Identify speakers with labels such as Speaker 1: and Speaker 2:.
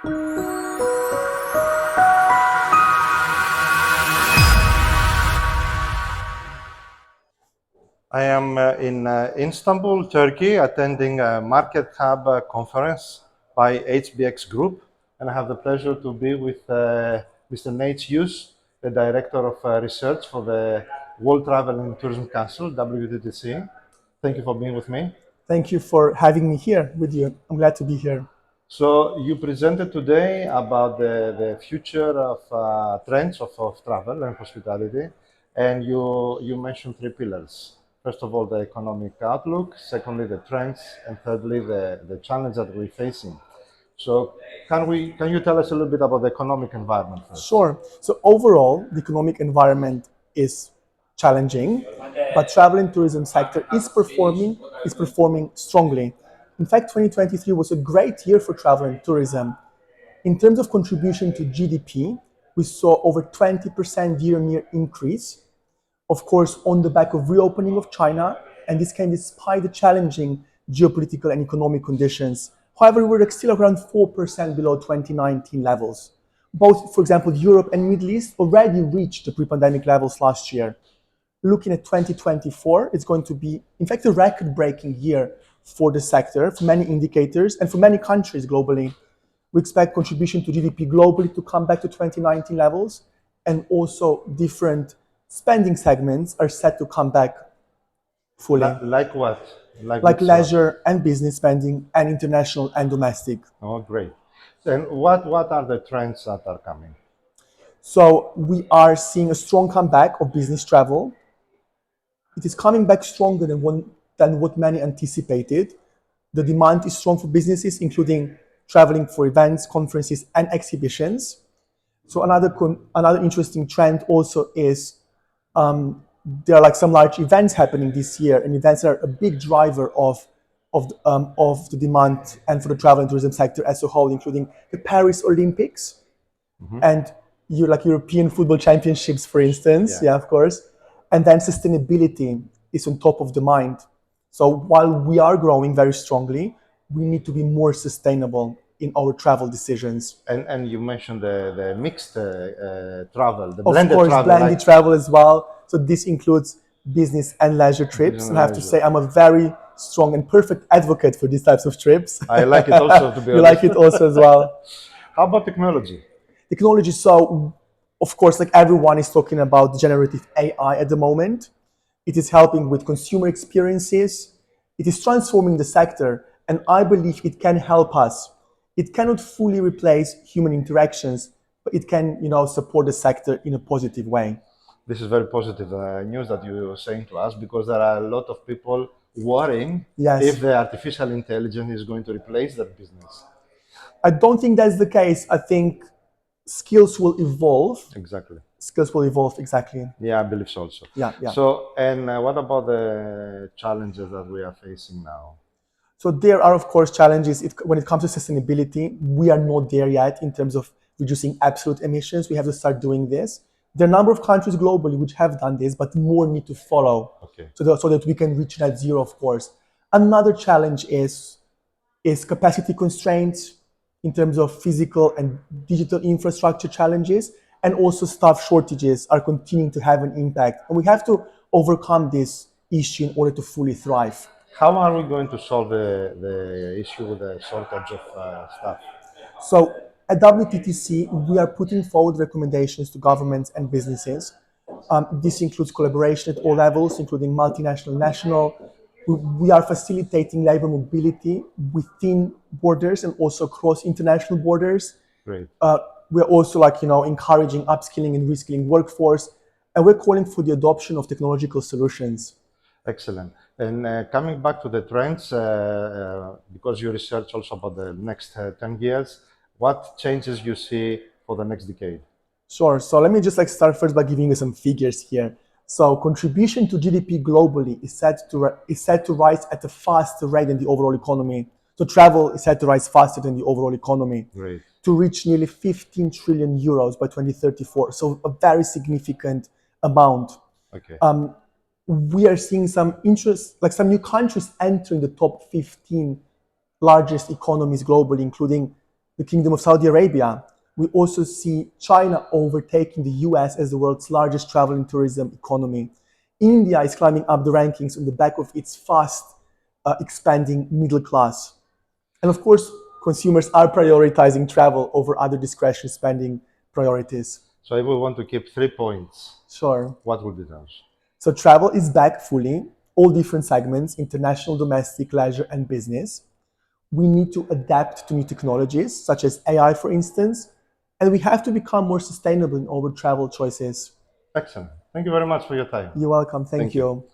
Speaker 1: I am in Istanbul, Turkey, attending a MarketHub conference by HBX Group, and I have the pleasure to be with Mr. Nejc Jus, the Director of Research for the World Travel and Tourism Council, WTTC. Thank you for being with me.
Speaker 2: Thank you for having me here with you. I'm glad to be here.
Speaker 1: So you presented today about the future of trends of travel and hospitality, and you mentioned three pillars. First of all, the economic outlook, secondly, the trends, and thirdly, the challenge that we're facing. So can you tell us a little bit about the economic environment first?
Speaker 2: Sure. So overall, the economic environment is challenging, but travel and tourism sector is performing strongly. In fact, 2023 was a great year for travel and tourism. In terms of contribution to GDP, we saw over 20% year-on-year increase, of course, on the back of reopening of China, and this came despite the challenging geopolitical and economic conditions. However, we're still around 4% below 2019 levels. Both, for example, Europe and Middle East already reached the pre-pandemic levels last year. Looking at 2024, it's going to be, in fact, a record-breaking year for the sector, for many indicators, and for many countries globally. We expect contribution to GDP globally to come back to 2019 levels, and also different spending segments are set to come back fully.
Speaker 1: Like what?
Speaker 2: Like leisure and business spending, and international and domestic.
Speaker 1: Oh, great. And what are the trends that are coming?
Speaker 2: So we are seeing a strong comeback of business travel. It is coming back stronger than what many anticipated. The demand is strong for businesses, including traveling for events, conferences, and exhibitions. So another interesting trend also is there are like some large events happening this year, and events are a big driver of the demand and for the travel and tourism sector as a whole, including the Paris Olympics and European football championships, for instance. Yeah, of course. And then sustainability is on top of the mind. So while we are growing very strongly, we need to be more sustainable in our travel decisions.
Speaker 1: And you mentioned the mixed travel, the
Speaker 2: blended travel. Of course, blended travel as well. So this includes business and leisure trips. And I have to say, I'm a very strong and perfect advocate for these types of trips.
Speaker 1: I like it also, to be honest.
Speaker 2: You like it also as well.
Speaker 1: How about technology?
Speaker 2: Technology, so of course, like everyone is talking about generative AI at the moment. It is helping with consumer experiences. It is transforming the sector, and I believe it can help us. It cannot fully replace human interactions, but it can, support the sector in a positive way.
Speaker 1: This is very positive news that you are saying to us, because there are a lot of people worrying if the artificial intelligence is going to replace that business.
Speaker 2: I don't think that's the case. I think skills will evolve.
Speaker 1: Exactly.
Speaker 2: Skills will evolve, exactly.
Speaker 1: Yeah, I believe so also.
Speaker 2: Yeah.
Speaker 1: So, and what about the challenges that we are facing now?
Speaker 2: So there are, of course, challenges when it comes to sustainability. We are not there yet in terms of reducing absolute emissions. We have to start doing this. There are a number of countries globally which have done this, but more need to follow so that we can reach net zero, of course. Another challenge is capacity constraints in terms of physical and digital infrastructure challenges, and also staff shortages are continuing to have an impact. And we have to overcome this issue in order to fully thrive.
Speaker 1: How are we going to solve the issue with the shortage of staff?
Speaker 2: So at WTTC, we are putting forward recommendations to governments and businesses. This includes collaboration at all levels, including multinational, national. We are facilitating labor mobility within borders and also across international borders.
Speaker 1: Great.
Speaker 2: We're also encouraging upskilling and reskilling workforce, and we're calling for the adoption of technological solutions.
Speaker 1: Excellent. And coming back to the trends, because you research also about the next 10 years, what changes you see for the next decade?
Speaker 2: Sure. So let me just start first by giving you some figures here. So contribution to GDP globally is set to rise at a faster rate than the overall economy. So travel is set to rise faster than the overall economy.
Speaker 1: Great.
Speaker 2: To reach nearly 15 trillion euros by 2034. So a very significant amount.
Speaker 1: Okay.
Speaker 2: We are seeing some interest, some new countries entering the top 15 largest economies globally, including the Kingdom of Saudi Arabia. We also see China overtaking the US as the world's largest travel and tourism economy. India is climbing up the rankings on the back of its fast expanding middle class. And of course, consumers are prioritizing travel over other discretionary spending priorities.
Speaker 1: So if we want to keep 3 points,
Speaker 2: Sure.
Speaker 1: what would be those?
Speaker 2: So travel is back fully, all different segments, international, domestic, leisure, and business. We need to adapt to new technologies, such as AI, for instance, and we have to become more sustainable in our travel choices.
Speaker 1: Excellent. Thank you very much for your time.
Speaker 2: You're welcome. Thank
Speaker 1: Thank you.
Speaker 2: you.